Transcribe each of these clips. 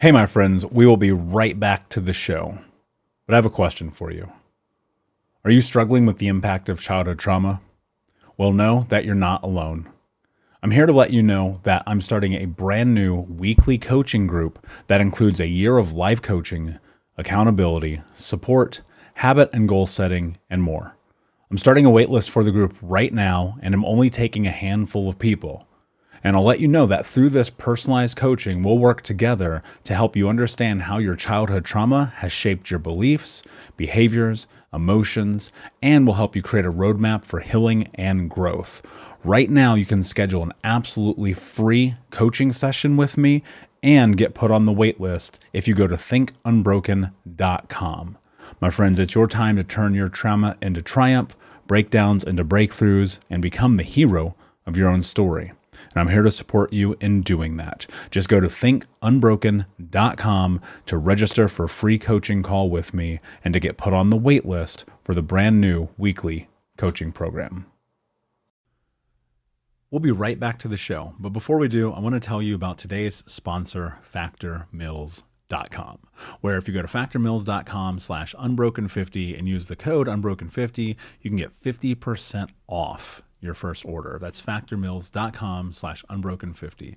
Hey, my friends, we will be right back to the show. But I have a question for you. Are you struggling with the impact of childhood trauma? Well, know that you're not alone. I'm here to let you know that I'm starting a brand new weekly coaching group that includes a year of life coaching, accountability, support, habit and goal setting, and more. I'm starting a waitlist for the group right now, and I'm only taking a handful of people. And I'll let you know that through this personalized coaching, we'll work together to help you understand how your childhood trauma has shaped your beliefs, behaviors, emotions, and will help you create a roadmap for healing and growth. Right now, you can schedule an absolutely free coaching session with me and get put on the wait list if you go to thinkunbroken.com. My friends, it's your time to turn your trauma into triumph, breakdowns into breakthroughs, and become the hero of your own story. And I'm here to support you in doing that. Just go to thinkunbroken.com to register for a free coaching call with me and to get put on the wait list for the brand new weekly coaching program. We'll be right back to the show. But before we do, I want to tell you about today's sponsor, factormeals.com, where if you go to factormeals.com/unbroken50 and use the code unbroken50, you can get 50% off your first order. That's factormeals.com/unbroken50.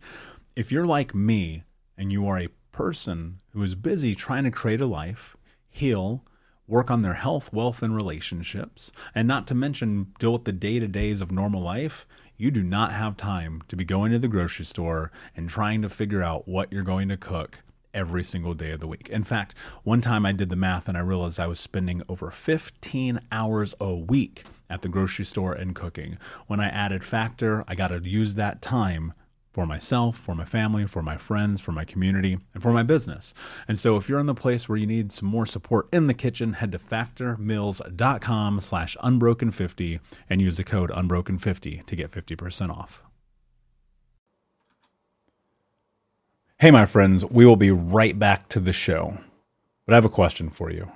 If you're like me and you are a person who is busy trying to create a life, heal, work on their health, wealth, and relationships, and not to mention deal with the day-to-days of normal life, you do not have time to be going to the grocery store and trying to figure out what you're going to cook every single day of the week. In fact, one time I did the math and I realized I was spending over 15 hours a week at the grocery store and cooking. When I added Factor, I got to use that time for myself, for my family, for my friends, for my community, and for my business. And so if you're in the place where you need some more support in the kitchen, head to factormeals.com/unbroken50 and use the code unbroken50 to get 50% off. Hey, my friends, we will be right back to the show. But I have a question for you.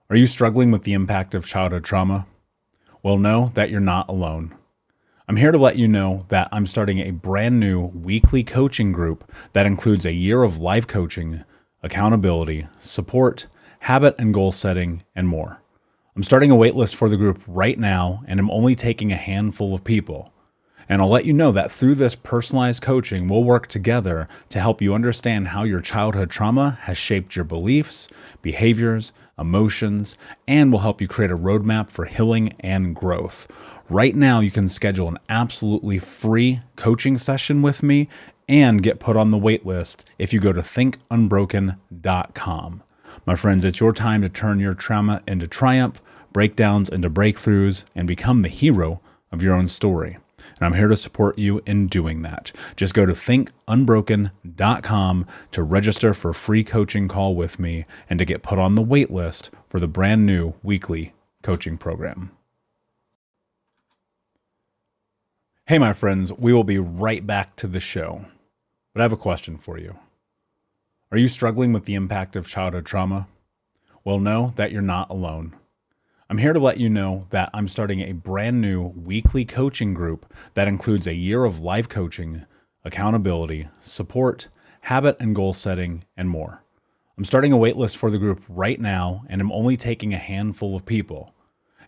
Are you struggling with the impact of childhood trauma? Well, know that you're not alone. I'm here to let you know that I'm starting a brand new weekly coaching group that includes a year of life coaching, accountability, support, habit and goal setting, and more. I'm starting a waitlist for the group right now, and I'm only taking a handful of people. And I'll let you know that through this personalized coaching, we'll work together to help you understand how your childhood trauma has shaped your beliefs, behaviors, emotions, and will help you create a roadmap for healing and growth. Right now, you can schedule an absolutely free coaching session with me and get put on the wait list if you go to thinkunbroken.com. My friends, it's your time to turn your trauma into triumph, breakdowns into breakthroughs, and become the hero of your own story. And I'm here to support you in doing that. Just go to thinkunbroken.com to register for a free coaching call with me and to get put on the wait list for the brand new weekly coaching program. Hey, my friends, we will be right back to the show. But I have a question for you. Are you struggling with the impact of childhood trauma? Well, know that you're not alone. I'm here to let you know that I'm starting a brand new weekly coaching group that includes a year of life coaching, accountability, support, habit and goal setting, and more. I'm starting a waitlist for the group right now, and I'm only taking a handful of people.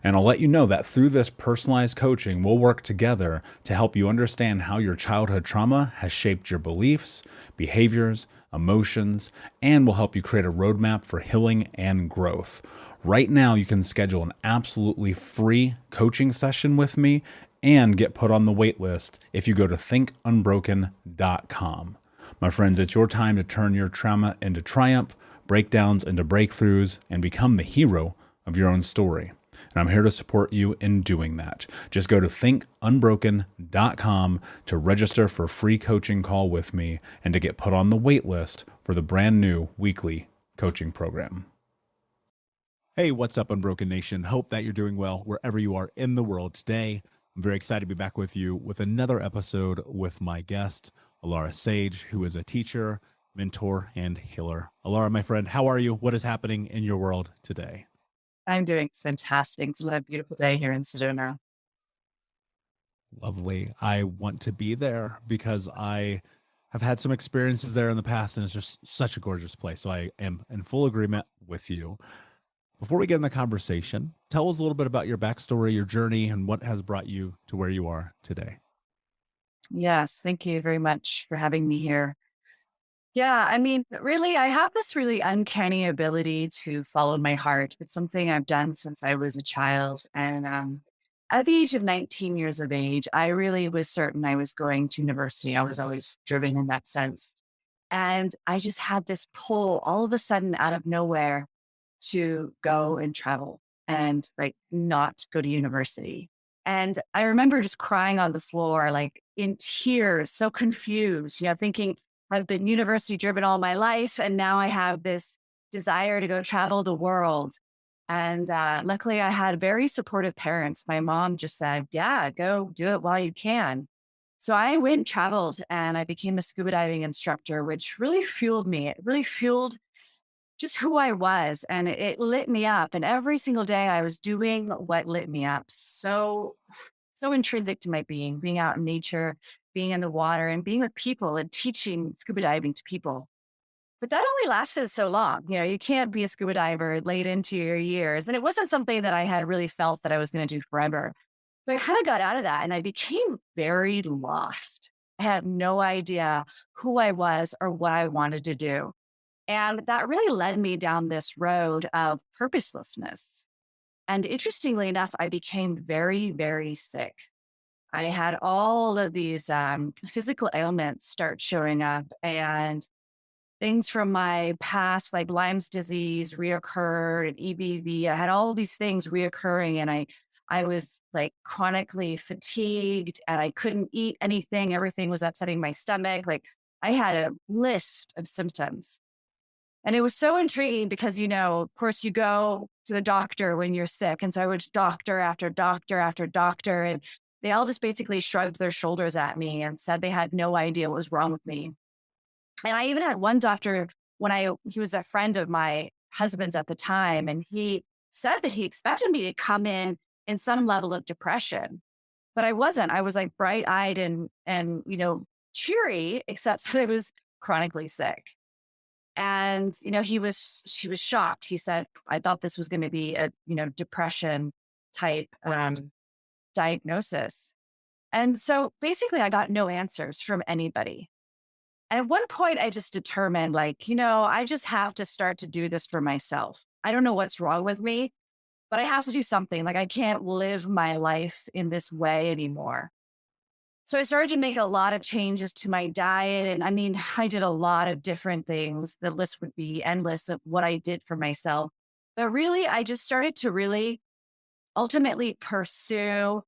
And I'll let you know that through this personalized coaching, we'll work together to help you understand how your childhood trauma has shaped your beliefs, behaviors, emotions, and will help you create a roadmap for healing and growth. Right now, you can schedule an absolutely free coaching session with me and get put on the wait list if you go to thinkunbroken.com. My friends, it's your time to turn your trauma into triumph, breakdowns into breakthroughs, and become the hero of your own story. And I'm here to support you in doing that. Just go to thinkunbroken.com to register for a free coaching call with me and to get put on the wait list for the brand new weekly coaching program. Hey, what's up, Unbroken Nation? Hope that you're doing well wherever you are in the world today. I'm very excited to be back with you with another episode with my guest, Alara Sage, who is a teacher, mentor, and healer. Alara, my friend, how are you? What is happening in your world today? I'm doing fantastic. It's a beautiful day here in Sedona. Lovely. I want to be there because I have had some experiences there in the past, and it's just such a gorgeous place. So I am in full agreement with you. Before we get in the conversation, tell us a little bit about your backstory, your journey, and what has brought you to where you are today. Yes, thank you very much for having me here. Yeah, I mean, really, I have this really uncanny ability to follow my heart. It's something I've done since I was a child. And at the age of 19 years of age, I really was certain I was going to university. I was always driven in that sense. And I just had this pull all of a sudden out of nowhere to go and travel and like not go to university. And I remember just crying on the floor, like in tears, so confused, thinking I've been university driven all my life. And now I have this desire to go travel the world. And luckily, I had very supportive parents. My mom just said, yeah, go do it while you can. So I went and traveled and I became a scuba diving instructor, which really fueled me. It really fueled just who I was, and it lit me up. And every single day I was doing what lit me up. So intrinsic to my being out in nature, being in the water and being with people and teaching scuba diving to people. But that only lasted so long. You can't be a scuba diver late into your years. And it wasn't something that I had really felt that I was going to do forever. So I kind of got out of that and I became very lost. I had no idea who I was or what I wanted to do. And that really led me down this road of purposelessness. And interestingly enough, I became very, very sick. I had all of these physical ailments start showing up, and things from my past, like Lyme's disease, reoccurred, and EBV. I had all these things reoccurring, and I was like chronically fatigued, and I couldn't eat anything. Everything was upsetting my stomach. Like I had a list of symptoms. And it was so intriguing because, of course, you go to the doctor when you're sick. And so I was doctor after doctor after doctor. And they all just basically shrugged their shoulders at me and said they had no idea what was wrong with me. And I even had one doctor he was a friend of my husband's at the time. And he said that he expected me to come in some level of depression. But I wasn't. I was like bright eyed and cheery, except that I was chronically sick. And, she was shocked. He said, I thought this was going to be a, depression type diagnosis. And so basically I got no answers from anybody. And at one point I just determined I just have to start to do this for myself. I don't know what's wrong with me, but I have to do something. Like I can't live my life in this way anymore. So I started to make a lot of changes to my diet. And I mean, I did a lot of different things. The list would be endless of what I did for myself. But really, I just started to really ultimately pursue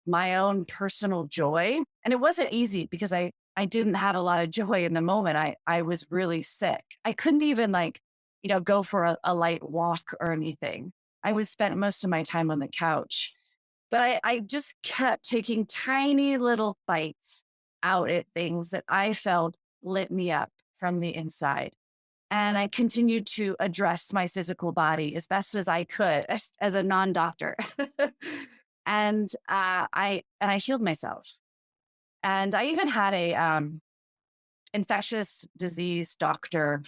my own personal joy. And it wasn't easy because I didn't have a lot of joy in the moment. I was really sick. I couldn't even go for a light walk or anything. I was spent most of my time on the couch. But I just kept taking tiny little bites out at things that I felt lit me up from the inside. And I continued to address my physical body as best as I could as a non-doctor. And I healed myself. And I even had a infectious disease doctor.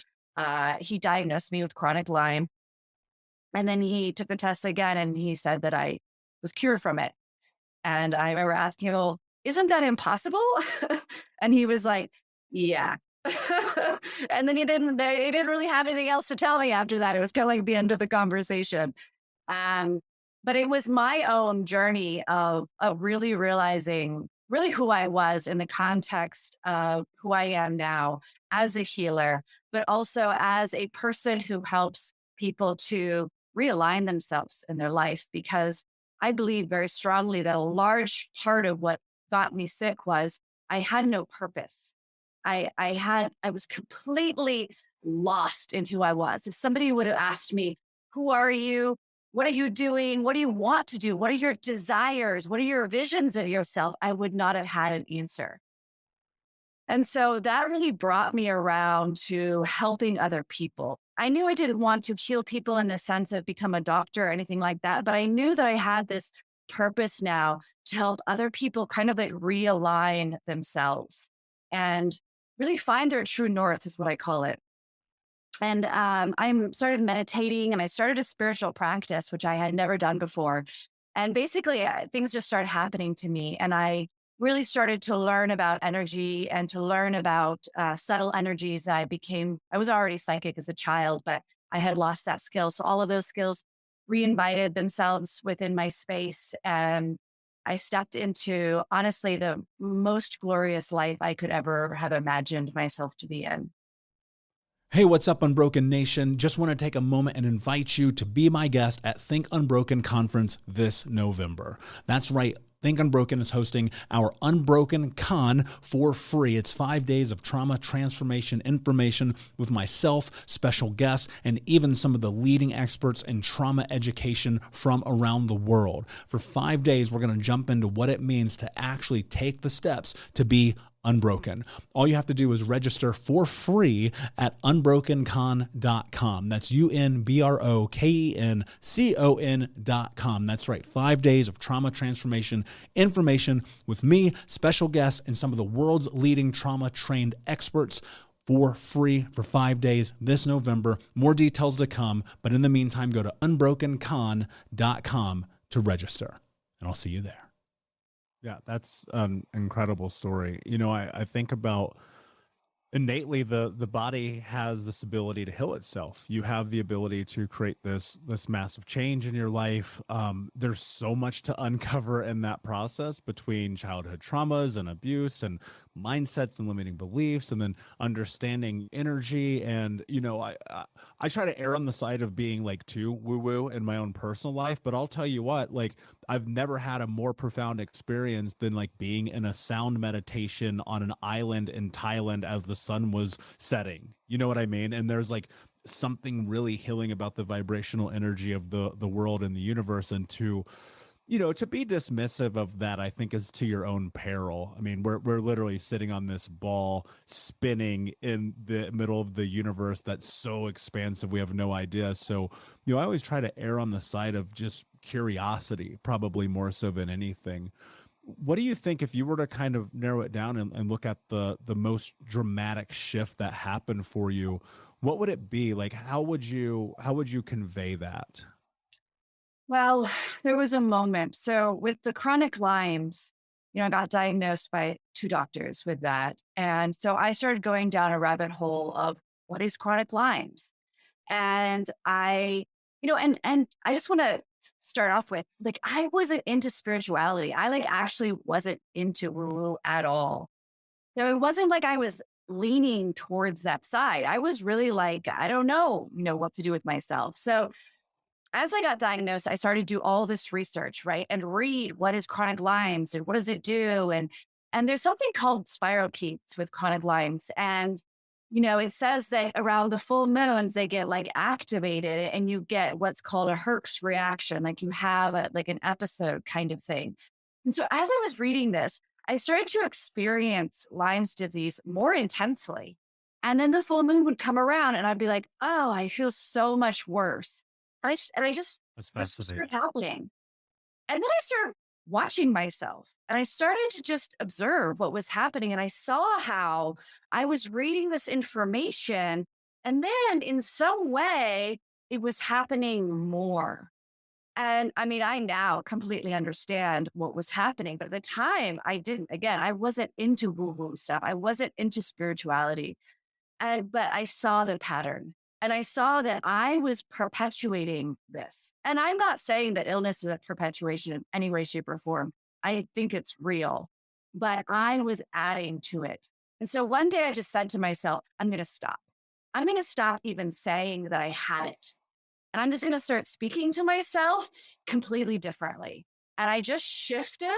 He diagnosed me with chronic Lyme. And then he took the test again and he said that I was cured from it. And I remember asking him, well, isn't that impossible? And he was like, yeah. And then he didn't really have anything else to tell me after that. It was kind of like the end of the conversation. But it was my own journey of really realizing really who I was in the context of who I am now as a healer, but also as a person who helps people to realign themselves in their life. Because I believe very strongly that a large part of what got me sick was I had no purpose. I was completely lost in who I was. If somebody would have asked me, who are you? What are you doing? What do you want to do? What are your desires? What are your visions of yourself? I would not have had an answer. And so that really brought me around to helping other people. I knew I didn't want to heal people in the sense of become a doctor or anything like that, but I knew that I had this purpose now to help other people kind of like realign themselves. And really find their true north is what I call it. And I started meditating and I started a spiritual practice, which I had never done before. And basically, things just started happening to me. And I really started to learn about energy and to learn about subtle energies. I was already psychic as a child, but I had lost that skill. So all of those skills reinvited themselves within my space. And I stepped into, honestly, the most glorious life I could ever have imagined myself to be in. Hey, what's up, Unbroken Nation? Just want to take a moment and invite you to be my guest at Think Unbroken Conference this November. That's right. Think Unbroken is hosting our Unbroken Con for free. It's 5 days of trauma transformation information with myself, special guests, and even some of the leading experts in trauma education from around the world. For 5 days, we're going to jump into what it means to actually take the steps to be unbroken. All you have to do is register for free at unbrokencon.com. That's unbrokencon.com. That's right. 5 days of trauma transformation information with me, special guests, and some of the world's leading trauma trained experts for free for 5 days this November. More details to come. But in the meantime, go to unbrokencon.com to register, and I'll see you there. Yeah, that's an incredible story. You know, I think about innately the body has this ability to heal itself. You have the ability to create this massive change in your life. There's so much to uncover in that process between childhood traumas and abuse and mindsets and limiting beliefs, and then understanding energy. And you know, I try to err on the side of being like too woo woo in my own personal life, but I'll tell you what, like I've never had a more profound experience than like being in a sound meditation on an island in Thailand as the sun was setting. You know what I mean? And there's like something really healing about the vibrational energy of the world and the universe. And to, you know, to be dismissive of that, I think is to your own peril. I mean, we're literally sitting on this ball spinning in the middle of the universe that's so expansive, we have no idea. So, you know, I always try to err on the side of just curiosity, probably more so than anything. What do you think, if you were to kind of narrow it down and look at the most dramatic shift that happened for you, what would it be? Like, how would you convey that? Well, there was a moment. So with the chronic Lyme's, I got diagnosed by two doctors with that. And so I started going down a rabbit hole of what is chronic Lyme's. And and I just want to start off with, like, I wasn't into spirituality. I like actually wasn't into woo at all. So it wasn't like I was leaning towards that side. I was really like, I don't know, what to do with myself. So as I got diagnosed, I started to do all this research, right? And read what is chronic Lyme's and what does it do? And there's something called spirochetes with chronic Lyme's. And, it says that around the full moons, they get like activated and you get what's called a Herx reaction. Like you have like an episode kind of thing. And so as I was reading this, I started to experience Lyme's disease more intensely. And then the full moon would come around and I'd be like, oh, I feel so much worse. And I just, That's this just fascinating. started happening. And then I started watching myself and I started to just observe what was happening. And I saw how I was reading this information. And then in some way, it was happening more. And I mean, I now completely understand what was happening. But at the time, I didn't. Again, I wasn't into woo woo stuff, I wasn't into spirituality. But I saw the pattern and I saw that I was perpetuating this. And I'm not saying that illness is a perpetuation in any way, shape, or form. I think it's real, but I was adding to it. And so one day I just said to myself, I'm going to stop. I'm going to stop even saying that I had it. And I'm just going to start speaking to myself completely differently. And I just shifted.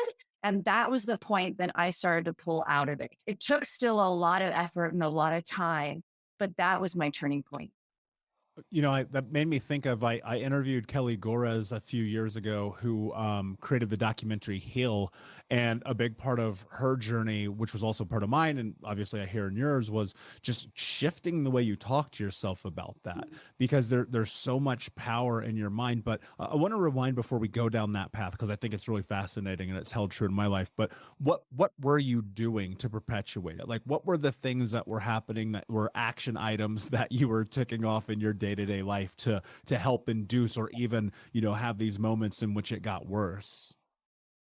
And that was the point that I started to pull out of it. It took still a lot of effort and a lot of time, but that was my turning point. That made me think of, I interviewed Kelly Gores a few years ago, who created the documentary Heal. And a big part of her journey, which was also part of mine, and obviously I hear in yours, was just shifting the way you talk to yourself about that, because there's so much power in your mind. But I want to rewind before we go down that path, because I think it's really fascinating and it's held true in my life. But what were you doing to perpetuate it? Like, what were the things that were happening that were action items that you were ticking off in your day-to-day life to help induce, or even, have these moments in which it got worse?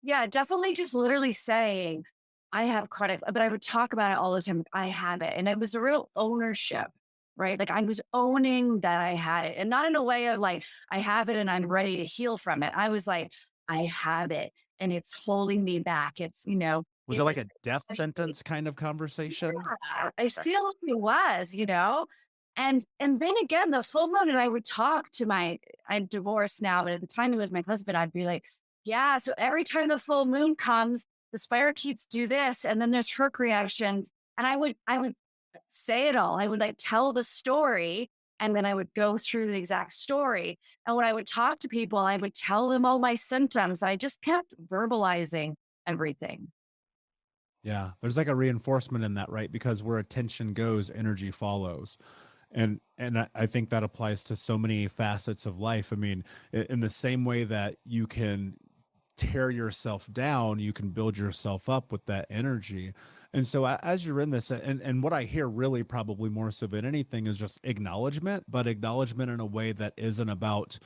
Yeah, definitely just literally saying, I have chronic, but I would talk about it all the time. I have it. And it was a real ownership, right? Like I was owning that I had it, and not in a way of like, I have it and I'm ready to heal from it. I was like, I have it and it's holding me back. Was it It like was, a death sentence kind of conversation? yeah, I feel like it was. And then again, the full moon, and I would talk to I'm divorced now, but at the time he was my husband, I'd be like, yeah, so every time the full moon comes, the spirochetes do this, and then there's herc reactions. And I would say it all. I would like tell the story, and then I would go through the exact story. And when I would talk to people, I would tell them all my symptoms. I just kept verbalizing everything. Yeah, there's like a reinforcement in that, right? Because where attention goes, energy follows. And I think that applies to so many facets of life. I mean, in the same way that you can tear yourself down, you can build yourself up with that energy. And so as you're in this, and what I hear really probably more so than anything is just acknowledgement, but acknowledgement in a way that isn't about,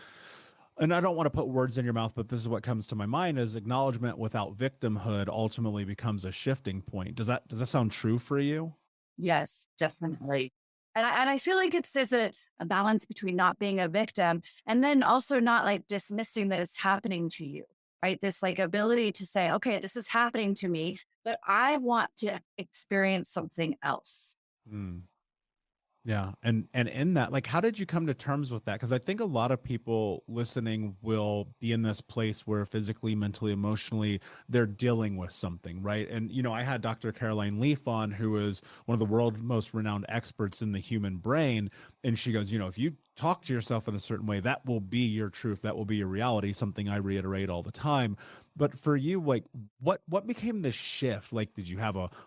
and I don't want to put words in your mouth, but this is what comes to my mind, is acknowledgement without victimhood ultimately becomes a shifting point. Does that sound true for you? Yes, definitely. And I feel like there's a balance between not being a victim and then also not like dismissing that it's happening to you, right? This like ability to say, okay, this is happening to me, but I want to experience something else. Hmm. Yeah. And in that, like, how did you come to terms with that? Because I think a lot of people listening will be in this place where physically, mentally, emotionally, they're dealing with something, right? And I had Dr. Caroline Leaf on, who is one of the world's most renowned experts in the human brain. And she goes, if you talk to yourself in a certain way, that will be your truth, that will be your reality, something I reiterate all the time. But for you, like, what became the shift? Like,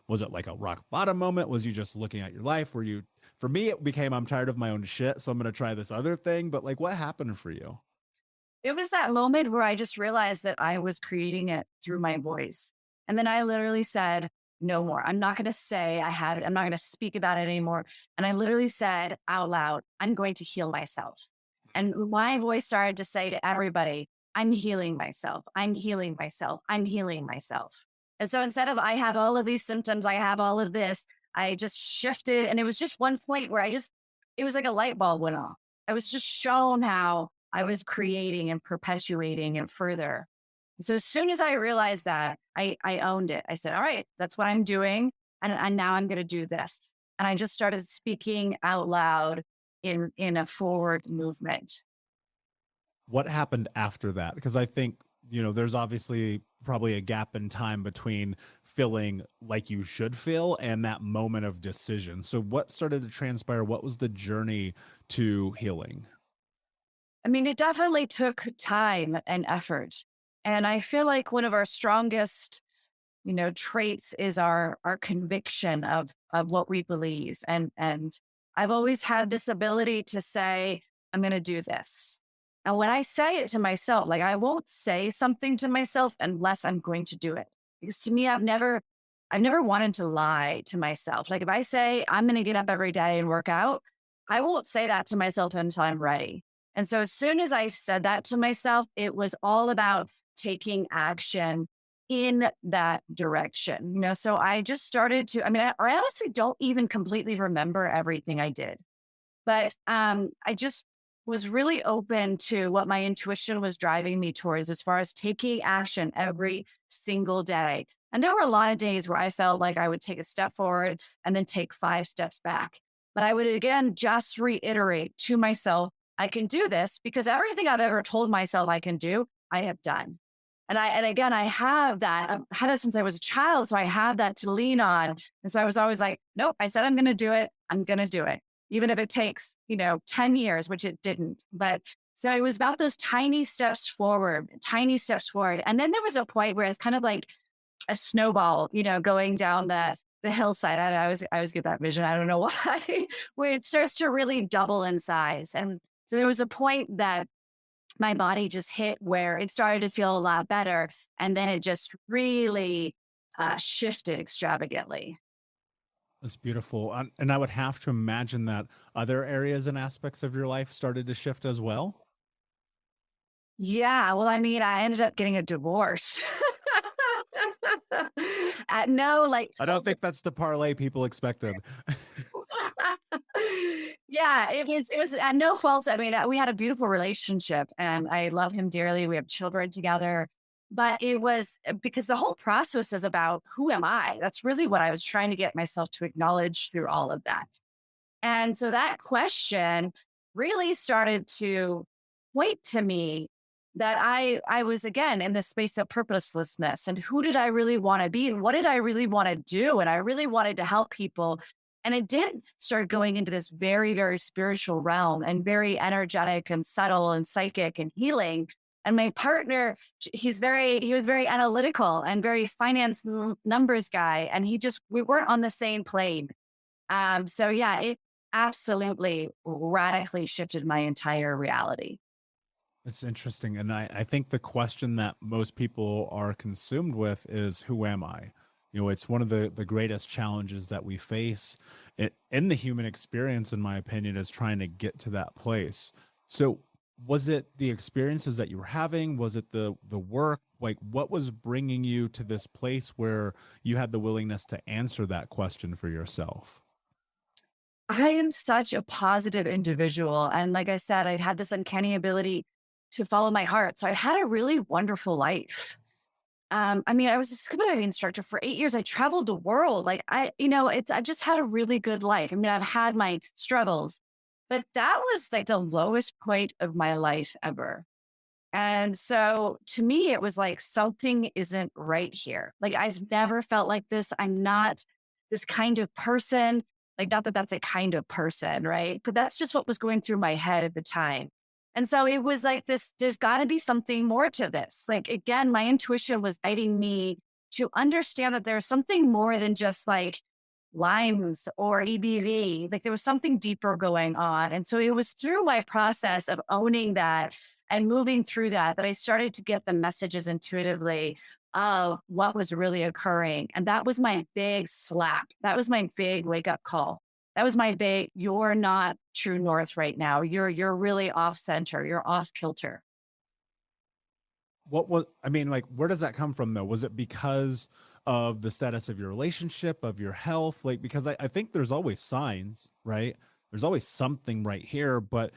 was it like a rock bottom moment? Was you just looking at your life? For me, it became, I'm tired of my own shit, so I'm going to try this other thing. But like, what happened for you? It was that moment where I just realized that I was creating it through my voice. And then I literally said, no more. I'm not going to say I have it. I'm not going to speak about it anymore. And I literally said out loud, I'm going to heal myself. And my voice started to say to everybody, I'm healing myself. I'm healing myself. I'm healing myself. And so instead of I have all of these symptoms, I have all of this, I just shifted. And it was just one point where it was like a light bulb went off. I was just shown how I was creating and perpetuating it further. So as soon as I realized that, I owned it. I said, all right, that's what I'm doing. And now I'm going to do this. And I just started speaking out loud in a forward movement. What happened after that? Because I think, there's obviously probably a gap in time between feeling like you should feel and that moment of decision. So what started to transpire? What was the journey to healing? I mean, it definitely took time and effort. And I feel like one of our strongest, traits is our conviction of what we believe. And I've always had this ability to say, I'm going to do this. And when I say it to myself, like I won't say something to myself unless I'm going to do it. Because to me, I've never wanted to lie to myself. Like if I say I'm going to get up every day and work out, I won't say that to myself until I'm ready. And so as soon as I said that to myself, it was all about taking action in that direction. So I just started to, I mean, I honestly don't even completely remember everything I did, but I just was really open to what my intuition was driving me towards as far as taking action every single day. And there were a lot of days where I felt like I would take a step forward and then take 5 steps back. But I would again just reiterate to myself, I can do this because everything I've ever told myself I can do, I have done. And again, I have that. I've had it since I was a child. So I have that to lean on. And so I was always like, nope, I said I'm going to do it. I'm going to do it. even if it takes, 10 years, which it didn't. But so it was about those tiny steps forward, tiny steps forward. And then there was a point where it's kind of like a snowball, going down the hillside. I always get that vision. I don't know why, where it starts to really double in size. And so there was a point that my body just hit where it started to feel a lot better. And then it just really shifted extravagantly. That's beautiful. And I would have to imagine that other areas and aspects of your life started to shift as well. Yeah. Well, I mean, I ended up getting a divorce. No, like, I don't think that's the parlay people expected. yeah, it was at no fault. I mean, we had a beautiful relationship and I love him dearly. We have children together. But it was because the whole process is about who am I? That's really what I was trying to get myself to acknowledge through all of that. And so that question really started to point to me that I was again in this space of purposelessness and who did I really want to be and what did I really want to do? And I really wanted to help people. And it did start going into this very, very spiritual realm and very energetic and subtle and psychic and healing. And my partner, he was very analytical and very finance numbers guy. And we weren't on the same plane. So yeah, it absolutely radically shifted my entire reality. It's interesting. And I think the question that most people are consumed with is who am I? It's one of the greatest challenges that we face in the human experience, in my opinion, is trying to get to that place. So was it the experiences that you were having? Was it the work? Like what was bringing you to this place where you had the willingness to answer that question for yourself? I am such a positive individual. And like I said, I had this uncanny ability to follow my heart. So I had a really wonderful life. I mean, I was a scuba diving instructor for 8 years. I traveled the world. Like I've just had a really good life. I mean, I've had my struggles, but that was like the lowest point of my life ever. And so to me, it was like something isn't right here. Like I've never felt like this. I'm not this kind of person. Like, not that that's a kind of person, right? But that's just what was going through my head at the time. And so it was like this, there's got to be something more to this. Like, again, my intuition was guiding me to understand that there's something more than just like limes or EBV. Like, there was something deeper going on. And so it was through my process of owning that and moving through that I started to get the messages intuitively of what was really occurring. And that was my big slap. That was my big wake up call. That was my big, you're not true north right now. You're really off center. You're off kilter. What was, I mean, like, where does that come from though? Was it because of the status of your relationship, of your health? Like, because I think there's always signs, right? There's always something right here, but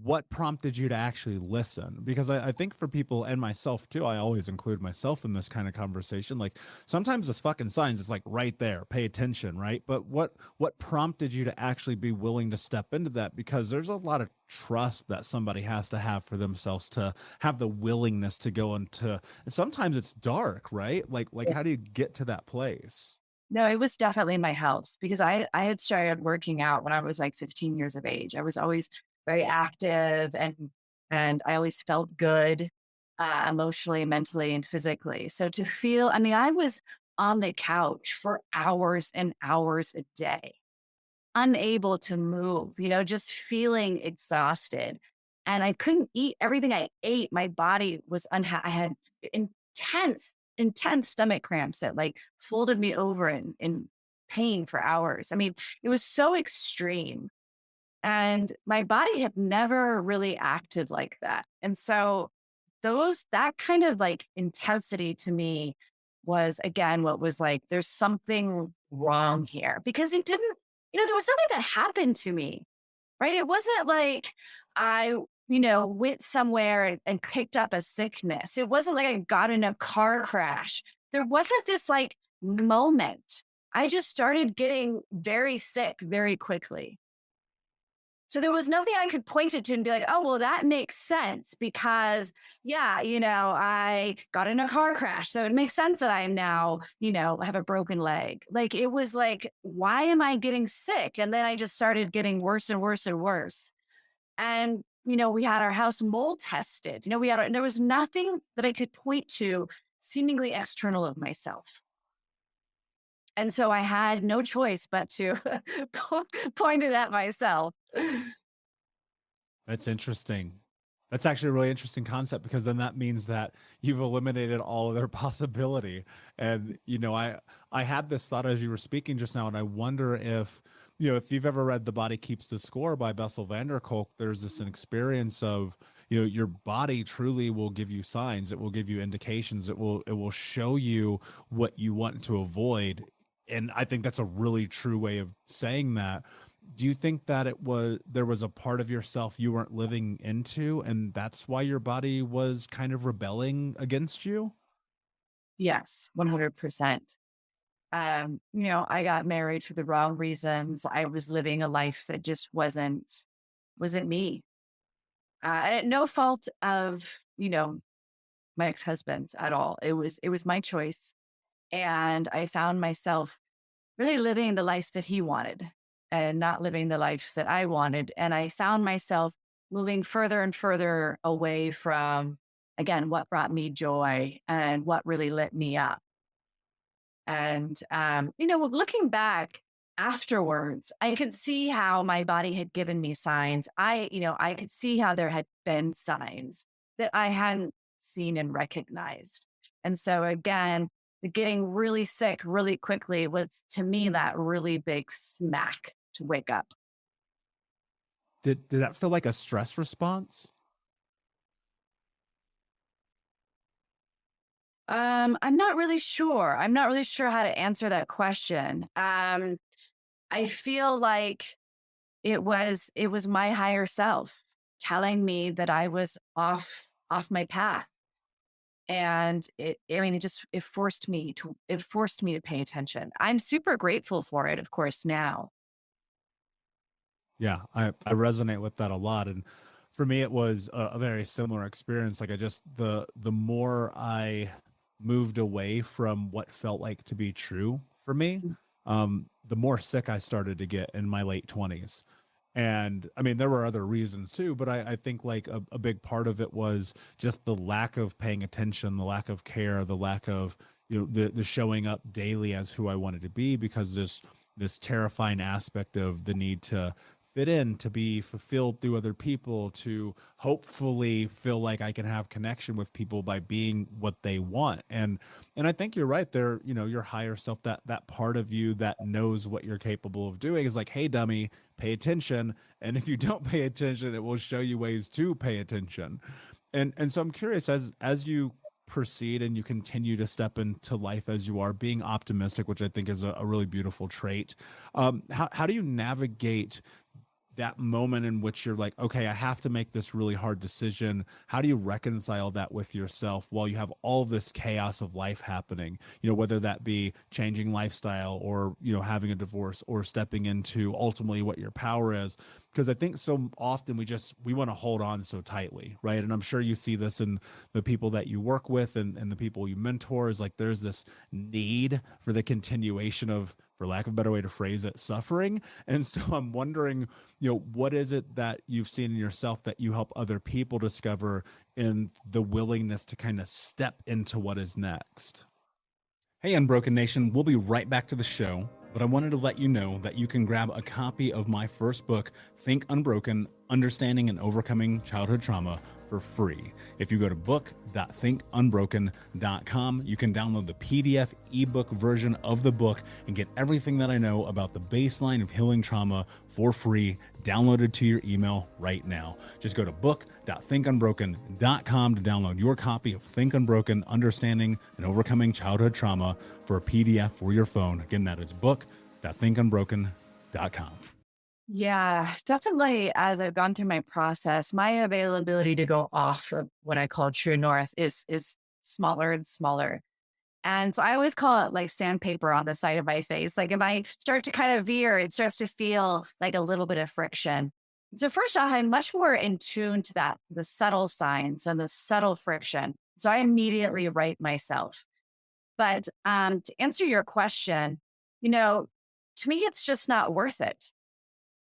what prompted you to actually listen? Because I think for people and myself too, I always include myself in this kind of conversation. Like sometimes this fucking signs, it's like right there, pay attention, right? But what prompted you to actually be willing to step into that? Because there's a lot of trust that somebody has to have for themselves to have the willingness to go into, and sometimes it's dark, right? Like how do you get to that place? No, it was definitely my health because I had started working out when I was like 15 years of age. I was always very active and I always felt good emotionally, mentally, and physically. So to feel, I mean, I was on the couch for hours and hours a day, unable to move, just feeling exhausted. And I couldn't eat everything I ate. My body was I had intense stomach cramps that like folded me over in pain for hours. I mean, it was so extreme. And my body had never really acted like that. And so that kind of like intensity to me was again what was like, there's something wrong here because it didn't, there was nothing that happened to me, right? It wasn't like I, went somewhere and picked up a sickness. It wasn't like I got in a car crash. There wasn't this like moment. I just started getting very sick very quickly. So there was nothing I could point it to and be like, oh, well, that makes sense because, yeah, I got in a car crash. So it makes sense that I'm now, have a broken leg. Like, it was like, why am I getting sick? And then I just started getting worse and worse and worse. And, we had our house mold tested. And there was nothing that I could point to seemingly external of myself. And so I had no choice but to point it at myself. That's interesting. That's actually a really interesting concept because then that means that you've eliminated all other possibility. And I had this thought as you were speaking just now, and I wonder if if you've ever read The Body Keeps the Score by Bessel van der Kolk, there's this an experience of your body truly will give you signs. It will give you indications. It will show you what you want to avoid. And I think that's a really true way of saying that. Do you think that there was a part of yourself you weren't living into, and that's why your body was kind of rebelling against you? Yes, 100%. I got married for the wrong reasons. I was living a life that just wasn't me. And at no fault of, my ex-husband at all. It was my choice. And I found myself really living the life that he wanted and not living the life that I wanted. And I found myself moving further and further away from, again, what brought me joy and what really lit me up. And, looking back afterwards, I could see how my body had given me signs. I could see how there had been signs that I hadn't seen and recognized. And so again, the getting really sick really quickly was to me that really big smack to wake up. Did that feel like a stress response? I'm not really sure. I'm not really sure how to answer that question. I feel like it was my higher self telling me that I was off my path. And it forced me to pay attention. I'm super grateful for it, of course, now. Yeah, I resonate with that a lot. And for me, it was a very similar experience. Like the more I moved away from what felt like to be true for me, the more sick I started to get in my late 20s. And I mean, there were other reasons too, but I think like a big part of it was just the lack of paying attention, the lack of care, the lack of, the showing up daily as who I wanted to be, because this terrifying aspect of the need to fit in, to be fulfilled through other people, to hopefully feel like I can have connection with people by being what they want. And I think you're right there. Your higher self, that part of you that knows what you're capable of doing, is like, hey, dummy, pay attention. And if you don't pay attention, it will show you ways to pay attention. And so I'm curious, as you proceed and you continue to step into life as you are, being optimistic, which I think is a really beautiful trait. How do you navigate that moment in which you're like, okay, I have to make this really hard decision? How do you reconcile that with yourself while you have all this chaos of life happening? Whether that be changing lifestyle, or, having a divorce, or stepping into ultimately what your power is. Because I think so often we want to hold on so tightly, right? And I'm sure you see this in the people that you work with, and the people you mentor, is like there's this need for the continuation of, for lack of a better way to phrase it, suffering. And so I'm wondering, what is it that you've seen in yourself that you help other people discover in the willingness to kind of step into what is next? Hey, Unbroken Nation, we'll be right back to the show, but I wanted to let you know that you can grab a copy of my first book, Think Unbroken: Understanding and Overcoming Childhood Trauma, for free. If you go to book.thinkunbroken.com, you can download the PDF ebook version of the book and get everything that I know about the baseline of healing trauma for free, downloaded to your email right now. Just go to book.thinkunbroken.com to download your copy of Think Unbroken: Understanding and Overcoming Childhood Trauma for a PDF for your phone. Again, that is book.thinkunbroken.com. Yeah, definitely. As I've gone through my process, my availability to go off of what I call true north is smaller and smaller. And so I always call it like sandpaper on the side of my face. Like if I start to kind of veer, it starts to feel like a little bit of friction. So first off, I'm much more in tune to that, the subtle signs and the subtle friction. So I immediately write myself. But to answer your question, you know, to me, it's just not worth it.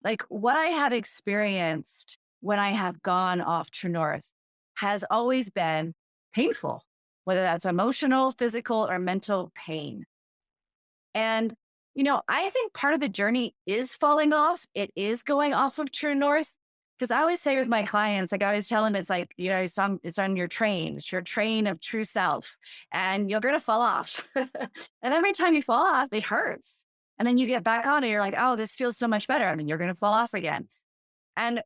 Like what I have experienced when I have gone off true north has always been painful, whether that's emotional, physical, or mental pain. And, I think part of the journey is falling off. It is going off of true north. Because I always say with my clients, like I always tell them, it's like, it's on your train, it's your train of true self, and you're going to fall off. And every time you fall off, it hurts. And then you get back on it. You're like, oh, this feels so much better. And then you're going to fall off again. And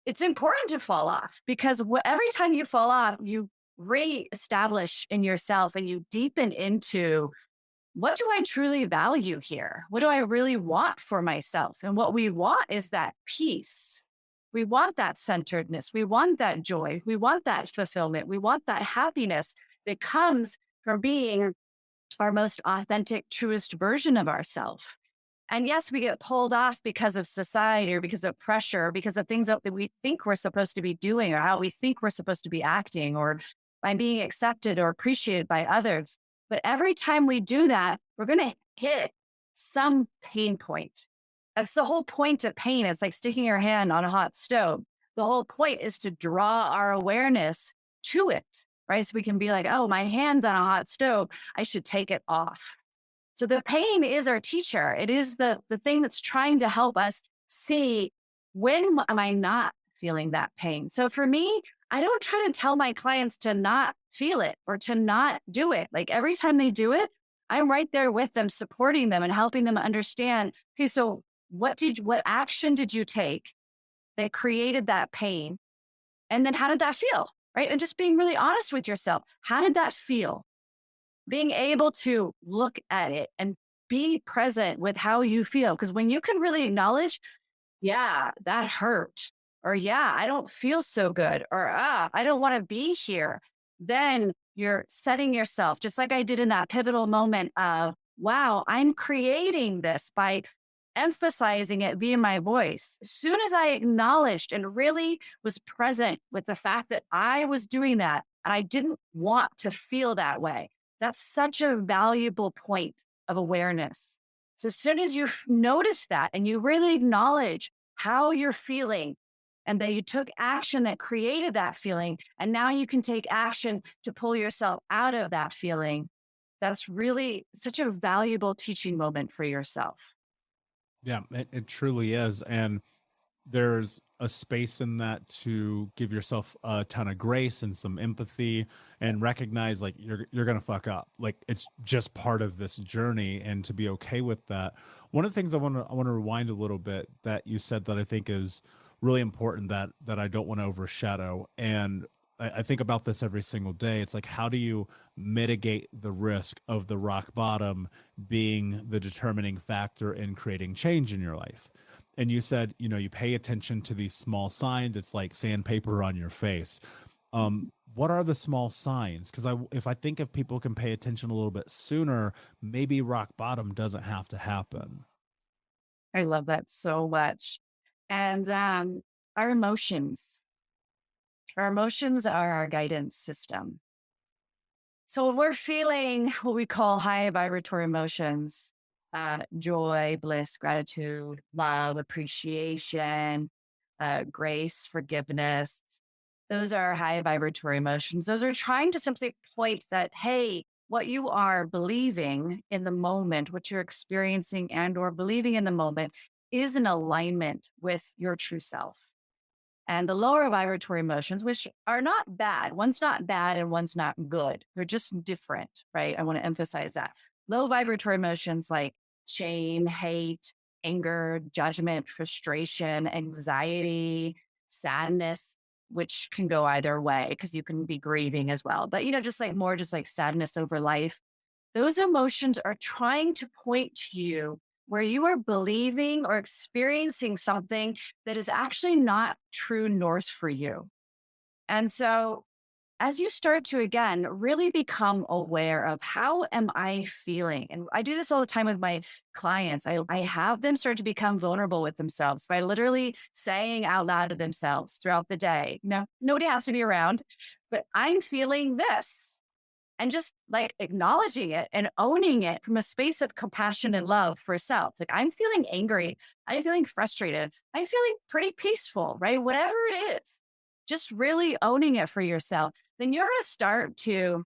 it's important to fall off because every time you fall off, you reestablish in yourself and you deepen into what do I truly value here? What do I really want for myself? And what we want is that peace. We want that centeredness. We want that joy. We want that fulfillment. We want that happiness that comes from being our most authentic, truest version of ourselves. And yes, we get pulled off because of society or because of pressure, or because of things that we think we're supposed to be doing or how we think we're supposed to be acting or by being accepted or appreciated by others. But every time we do that, we're going to hit some pain point. That's the whole point of pain. It's like sticking your hand on a hot stove. The whole point is to draw our awareness to it, right? So we can be like, oh, my hand's on a hot stove. I should take it off. So the pain is our teacher. It is the thing that's trying to help us see when am I not feeling that pain. So for me, I don't try to tell my clients to not feel it or to not do it. Like every time they do it, I'm right there with them, supporting them and helping them understand, okay, so what action did you take that created that pain? And then how did that feel? Right. And just being really honest with yourself. How did that feel? Being able to look at it and be present with how you feel. Because when you can really acknowledge, yeah, that hurt, or yeah, I don't feel so good, or I don't want to be here, then you're setting yourself, just like I did in that pivotal moment of, wow, I'm creating this by emphasizing it via my voice. As soon as I acknowledged and really was present with the fact that I was doing that and I didn't want to feel that way, that's such a valuable point of awareness. So as soon as you notice that and you really acknowledge how you're feeling and that you took action that created that feeling, and now you can take action to pull yourself out of that feeling, that's really such a valuable teaching moment for yourself. Yeah, it truly is. And there's a space in that to give yourself a ton of grace and some empathy and recognize like you're gonna fuck up. Like it's just part of this journey and to be okay with that. One of the things I want to rewind a little bit that you said that I think is really important that I don't want to overshadow. And I think about this every single day. It's like, how do you mitigate the risk of the rock bottom being the determining factor in creating change in your life? And you said, you pay attention to these small signs. It's like sandpaper on your face. What are the small signs? Because if I think if people can pay attention a little bit sooner, maybe rock bottom doesn't have to happen. I love that so much. And our emotions, our emotions are our guidance system. So when we're feeling what we call high vibratory emotions, joy, bliss, gratitude, love, appreciation, grace, forgiveness, those are high vibratory emotions. Those are trying to simply point that, hey, what you are believing in the moment, what you're experiencing and or believing in the moment is in alignment with your true self. And the lower vibratory emotions, which are not bad. One's not bad and one's not good. They're just different, right? I want to emphasize that. Low vibratory emotions like shame, hate, anger, judgment, frustration, anxiety, sadness, which can go either way because you can be grieving as well. But, just like more just like sadness over life, those emotions are trying to point to you where you are believing or experiencing something that is actually not true north for you. And so as you start to, again, really become aware of how am I feeling? And I do this all the time with my clients. I have them start to become vulnerable with themselves by literally saying out loud to themselves throughout the day. No, nobody has to be around, but I'm feeling this. And just like acknowledging it and owning it from a space of compassion and love for self. Like, I'm feeling angry. I'm feeling frustrated. I'm feeling pretty peaceful, right? Whatever it is, just really owning it for yourself. Then you're going to start to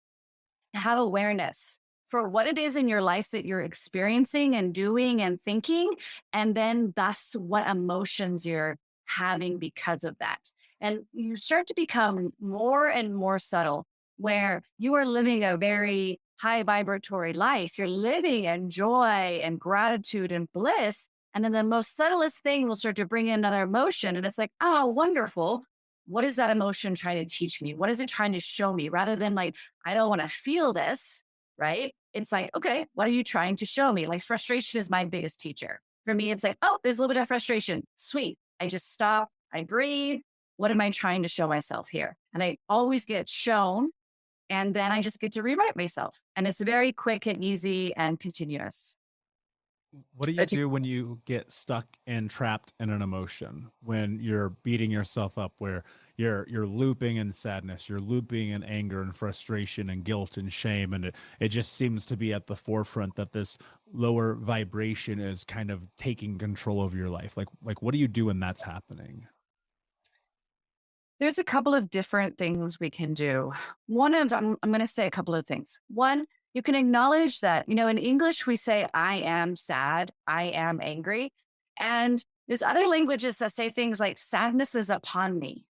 have awareness for what it is in your life that you're experiencing and doing and thinking. And then thus what emotions you're having because of that. And you start to become more and more subtle, where you are living a very high vibratory life. You're living in joy and gratitude and bliss. And then the most subtlest thing will start to bring in another emotion. And it's like, oh, wonderful. What is that emotion trying to teach me? What is it trying to show me? Rather than like, I don't want to feel this, right? It's like, okay, what are you trying to show me? Like, frustration is my biggest teacher. For me, it's like, oh, there's a little bit of frustration. Sweet. I just stop. I breathe. What am I trying to show myself here? And I always get shown. And then I just get to rewrite myself. And it's very quick and easy and continuous. What do you do when you get stuck and trapped in an emotion? When you're beating yourself up, where you're looping in sadness, you're looping in anger and frustration and guilt and shame, and it just seems to be at the forefront that this lower vibration is kind of taking control of your life. Like what do you do when that's happening? There's a couple of different things we can do. One of, I'm going to say a couple of things. One, you can acknowledge that, in English, we say, I am sad, I am angry. And there's other languages that say things like sadness is upon me,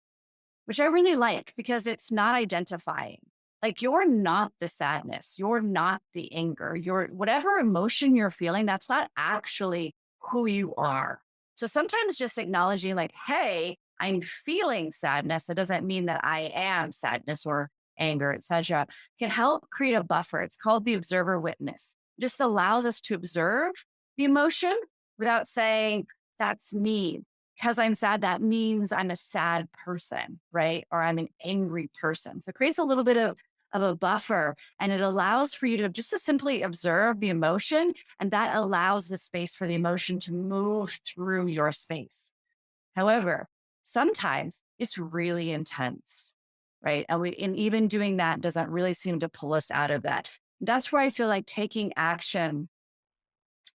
which I really like because it's not identifying. Like, you're not the sadness, you're not the anger, you're whatever emotion you're feeling, that's not actually who you are. So sometimes just acknowledging like, hey, I'm feeling sadness. It doesn't mean that I am sadness or anger, etc., can help create a buffer. It's called the observer witness. It just allows us to observe the emotion without saying, that's me. Because I'm sad, that means I'm a sad person, right? Or I'm an angry person. So it creates a little bit of a buffer, and it allows for you to just to simply observe the emotion. And that allows the space for the emotion to move through your space. However, sometimes it's really intense, right? And even doing that doesn't really seem to pull us out of that. That's where I feel like taking action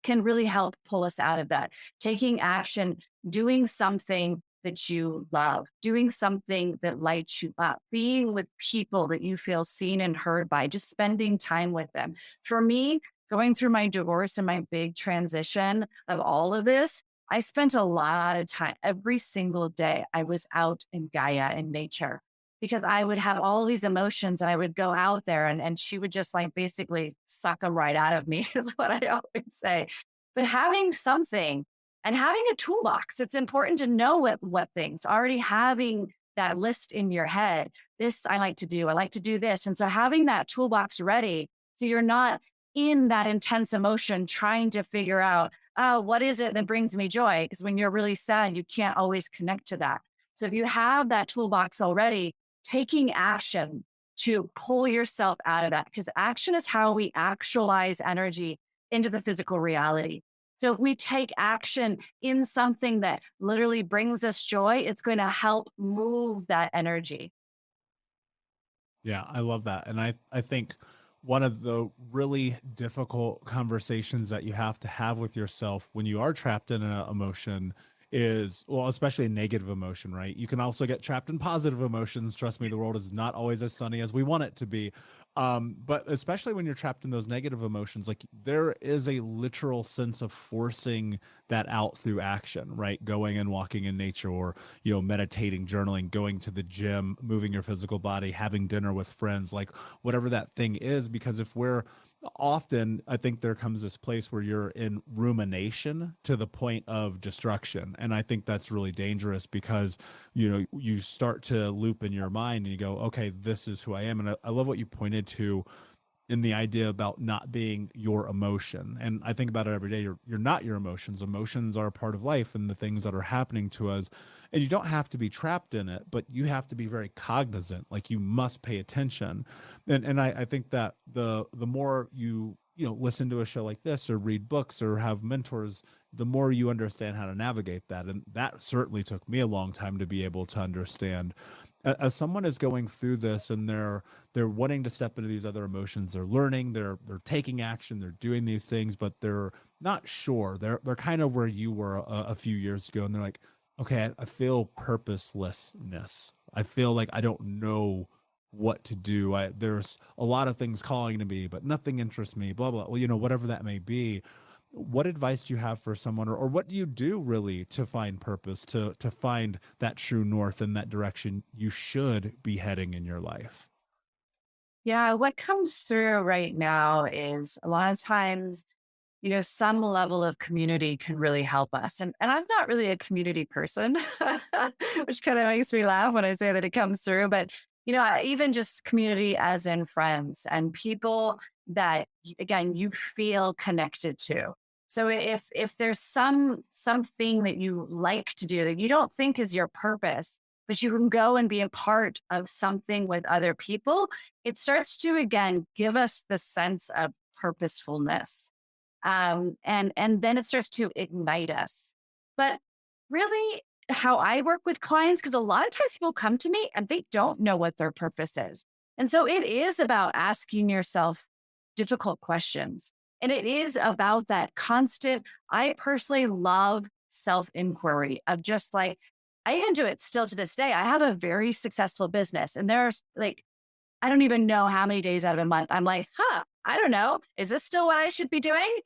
can really help pull us out of that. Taking action, doing something that you love, doing something that lights you up, being with people that you feel seen and heard by, just spending time with them. For me, going through my divorce and my big transition of all of this, I spent a lot of time every single day. I was out in Gaia in nature because I would have all these emotions and I would go out there and she would just like basically suck them right out of me is what I always say. But having something and having a toolbox, it's important to know what things, already having that list in your head. This I like to do. I like to do this. And so having that toolbox ready so you're not in that intense emotion trying to figure out, oh, what is it that brings me joy? Because when you're really sad, you can't always connect to that. So if you have that toolbox already, taking action to pull yourself out of that, because action is how we actualize energy into the physical reality. So if we take action in something that literally brings us joy, it's going to help move that energy. Yeah, I love that. And I think one of the really difficult conversations that you have to have with yourself when you are trapped in an emotion is, well, especially a negative emotion, right? You can also get trapped in positive emotions. Trust me, the world is not always as sunny as we want it to be. But especially when you're trapped in those negative emotions, like there is a literal sense of forcing that out through action, right? Going and walking in nature, or, meditating, journaling, going to the gym, moving your physical body, having dinner with friends, like whatever that thing is. Because if we're often, I think there comes this place where you're in rumination to the point of destruction. And I think that's really dangerous because, you start to loop in your mind and you go, okay, this is who I am. And I love what you pointed to in the idea about not being your emotion. And I think about it every day. You're not your emotions. Emotions are a part of life and the things that are happening to us. And you don't have to be trapped in it, but you have to be very cognizant. Like you must pay attention. And I think that the more you listen to a show like this or read books or have mentors, the more you understand how to navigate that. And that certainly took me a long time to be able to understand. As someone is going through this and they're wanting to step into these other emotions, they're learning, they're taking action, they're doing these things, but they're not sure. They're kind of where you were a few years ago, and they're like, okay, I feel purposelessness. I feel like I don't know what to do. There's a lot of things calling to me, but nothing interests me, blah, blah. Well, whatever that may be. What advice do you have for someone, or what do you do really to find purpose, to find that true north and that direction you should be heading in your life? Yeah, what comes through right now is a lot of times, some level of community can really help us. And I'm not really a community person, which kind of makes me laugh when I say that it comes through. But, even just community as in friends and people that, again, you feel connected to. So if there's something that you like to do that you don't think is your purpose, but you can go and be a part of something with other people, it starts to, again, give us the sense of purposefulness. And then it starts to ignite us. But really, how I work with clients, because a lot of times people come to me and they don't know what their purpose is. And so it is about asking yourself difficult questions. And it is about that constant, I personally love self inquiry of just like, I even do it still to this day. I have a very successful business, and there's like, I don't even know how many days out of a month I'm like, I don't know. Is this still what I should be doing?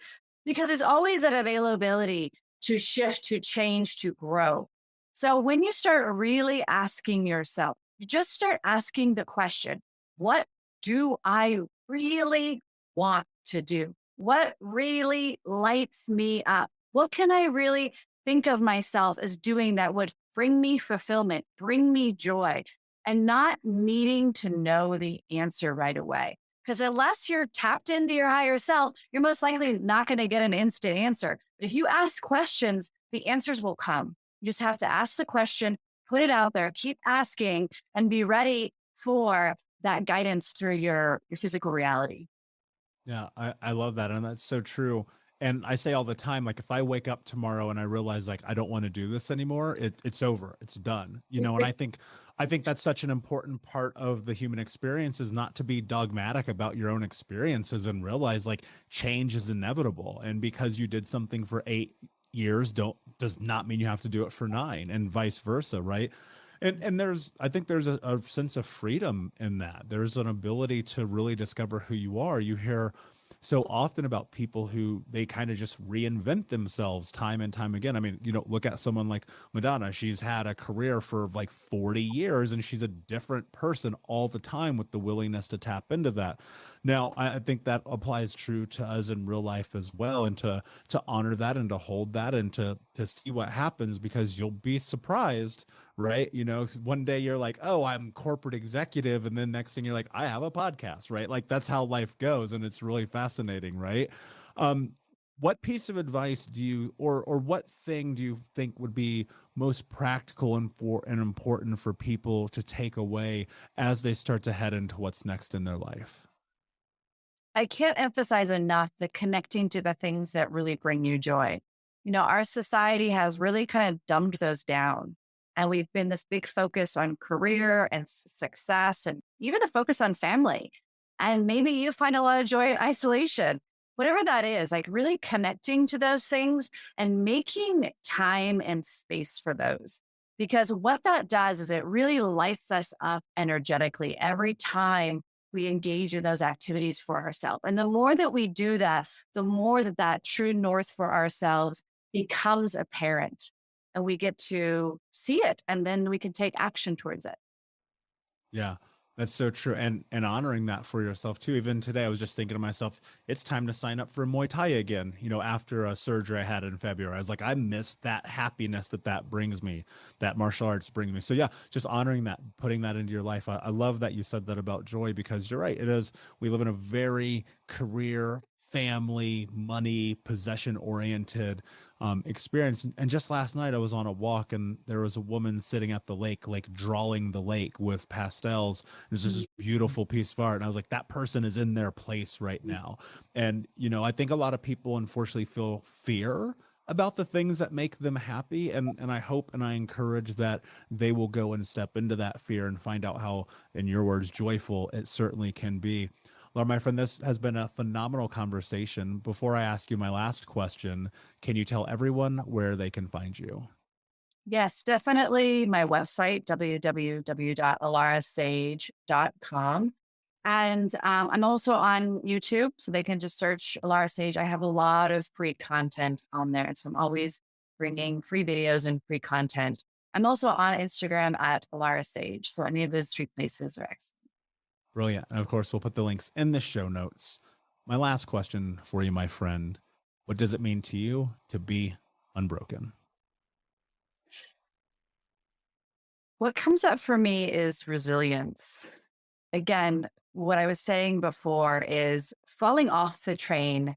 Because there's always that availability to shift, to change, to grow. So when you start really asking yourself, you just start asking the question, what do I really want to do? What really lights me up? What can I really think of myself as doing that would bring me fulfillment, bring me joy, and not needing to know the answer right away? Because unless you're tapped into your higher self, you're most likely not going to get an instant answer. But if you ask questions, the answers will come. You just have to ask the question, put it out there, keep asking, and be ready for that guidance through your physical reality. Yeah, I love that. And that's so true. And I say all the time, like if I wake up tomorrow and I realize like I don't want to do this anymore, it's over. It's done. And I think that's such an important part of the human experience, is not to be dogmatic about your own experiences and realize like change is inevitable. And because you did something for 8 years does not mean you have to do it for 9, and vice versa, right? And I think there's a sense of freedom in that. There's an ability to really discover who you are. You hear so often about people who they kind of just reinvent themselves time and time again. I mean, look at someone like Madonna. She's had a career for like 40 years and she's a different person all the time, with the willingness to tap into that. Now, I think that applies true to us in real life as well, and to honor that and to hold that and to see what happens, because you'll be surprised, right? One day you're like, oh, I'm corporate executive. And then next thing you're like, I have a podcast, right? Like that's how life goes. And it's really fascinating, right? Um, what piece of advice do you, or what thing do you think would be most practical and important for people to take away as they start to head into what's next in their life? I can't emphasize enough the connecting to the things that really bring you joy. Our society has really kind of dumbed those down. And we've been this big focus on career and success, and even a focus on family. And maybe you find a lot of joy in isolation, whatever that is, like really connecting to those things and making time and space for those. Because what that does is it really lights us up energetically every time we engage in those activities for ourselves. And the more that we do that, the more that true north for ourselves becomes apparent, and we get to see it, and then we can take action towards it. Yeah, That's so true. And honoring that for yourself too. Even today, I was just thinking to myself, it's time to sign up for Muay Thai again. After a surgery I had in February, I was like, I miss that happiness that brings me, that martial arts brings me. So yeah, just honoring that, putting that into your life. I love that you said that about joy, because you're right. It is, we live in a very career, family, money, possession oriented experience. And just last night I was on a walk and there was a woman sitting at the lake, like drawing the lake with pastels. There's just this beautiful piece of art. And I was like, that person is in their place right now. And, I think a lot of people unfortunately feel fear about the things that make them happy. And I hope and I encourage that they will go and step into that fear and find out how, in your words, joyful it certainly can be. Laura, my friend, this has been a phenomenal conversation. Before I ask you my last question, can you tell everyone where they can find you? Yes, definitely. My website, www.alarasage.com. And I'm also on YouTube, so they can just search Alara Sage. I have a lot of free content on there. So I'm always bringing free videos and free content. I'm also on Instagram at Alara Sage. So any of those three places are excellent. Brilliant. And of course, we'll put the links in the show notes. My last question for you, my friend, what does it mean to you to be unbroken? What comes up for me is resilience. Again, what I was saying before is falling off the train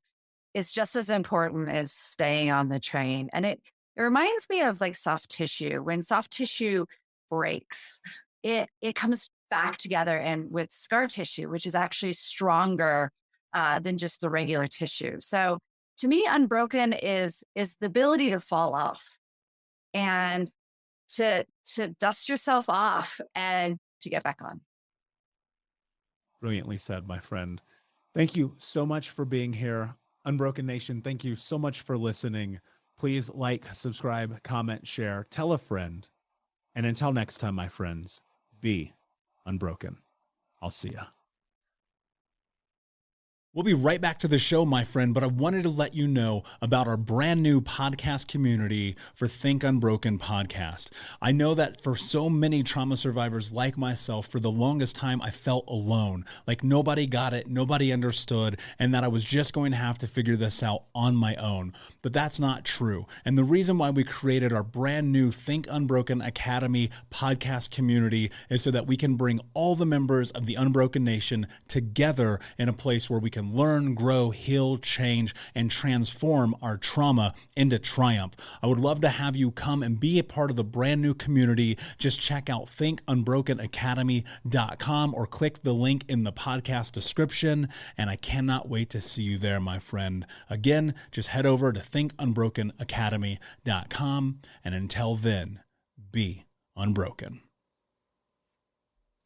is just as important as staying on the train. And it reminds me of like soft tissue. When soft tissue breaks, it comes back together and with scar tissue, which is actually stronger than just the regular tissue. So to me, unbroken is the ability to fall off and to dust yourself off and to get back on. Brilliantly said, my friend. Thank you so much for being here. Unbroken Nation, thank you so much for listening. Please like, subscribe, comment, share, tell a friend. And until next time, my friends, be unbroken. I'll see ya. We'll be right back to the show, my friend, but I wanted to let you know about our brand new podcast community for Think Unbroken podcast. I know that for so many trauma survivors like myself, for the longest time, I felt alone, like nobody got it, nobody understood, and that I was just going to have to figure this out on my own. But that's not true. And the reason why we created our brand new Think Unbroken Academy podcast community is so that we can bring all the members of the Unbroken Nation together in a place where we can learn, grow, heal, change, and transform our trauma into triumph. I would love to have you come and be a part of the brand new community. Just check out thinkunbrokenacademy.com or click the link in the podcast description. And I cannot wait to see you there, my friend. Again, just head over to thinkunbrokenacademy.com. And until then, be unbroken.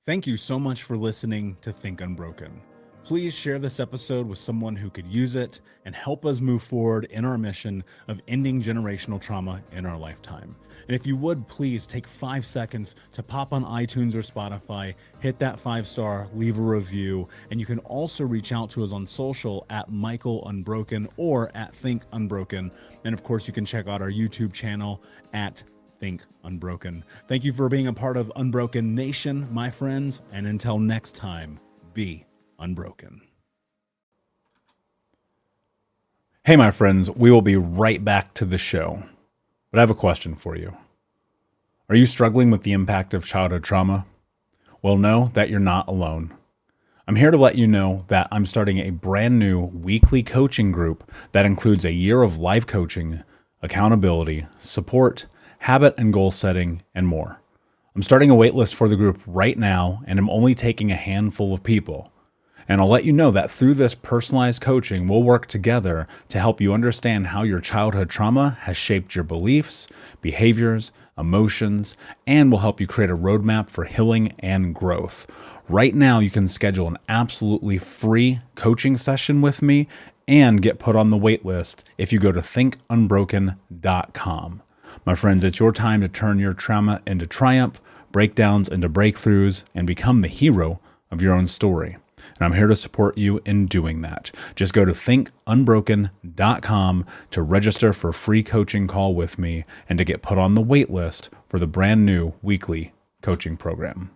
Thank you so much for listening to Think Unbroken. Please share this episode with someone who could use it and help us move forward in our mission of ending generational trauma in our lifetime. And if you would, please take 5 seconds to pop on iTunes or Spotify, hit that 5-star, leave a review, and you can also reach out to us on social at Michael Unbroken or at Think Unbroken. And of course, you can check out our YouTube channel at Think Unbroken. Thank you for being a part of Unbroken Nation, my friends, and until next time, be unbroken. Hey, my friends, we will be right back to the show. But I have a question for you. Are you struggling with the impact of childhood trauma? Well, know that you're not alone. I'm here to let you know that I'm starting a brand new weekly coaching group that includes a year of live coaching, accountability, support, habit and goal setting, and more. I'm starting a waitlist for the group right now, and I'm only taking a handful of people. And I'll let you know that through this personalized coaching, we'll work together to help you understand how your childhood trauma has shaped your beliefs, behaviors, emotions, and will help you create a roadmap for healing and growth. Right now, you can schedule an absolutely free coaching session with me and get put on the wait list if you go to thinkunbroken.com. My friends, it's your time to turn your trauma into triumph, breakdowns into breakthroughs, and become the hero of your own story. And I'm here to support you in doing that. Just go to thinkunbroken.com to register for a free coaching call with me and to get put on the wait list for the brand new weekly coaching program.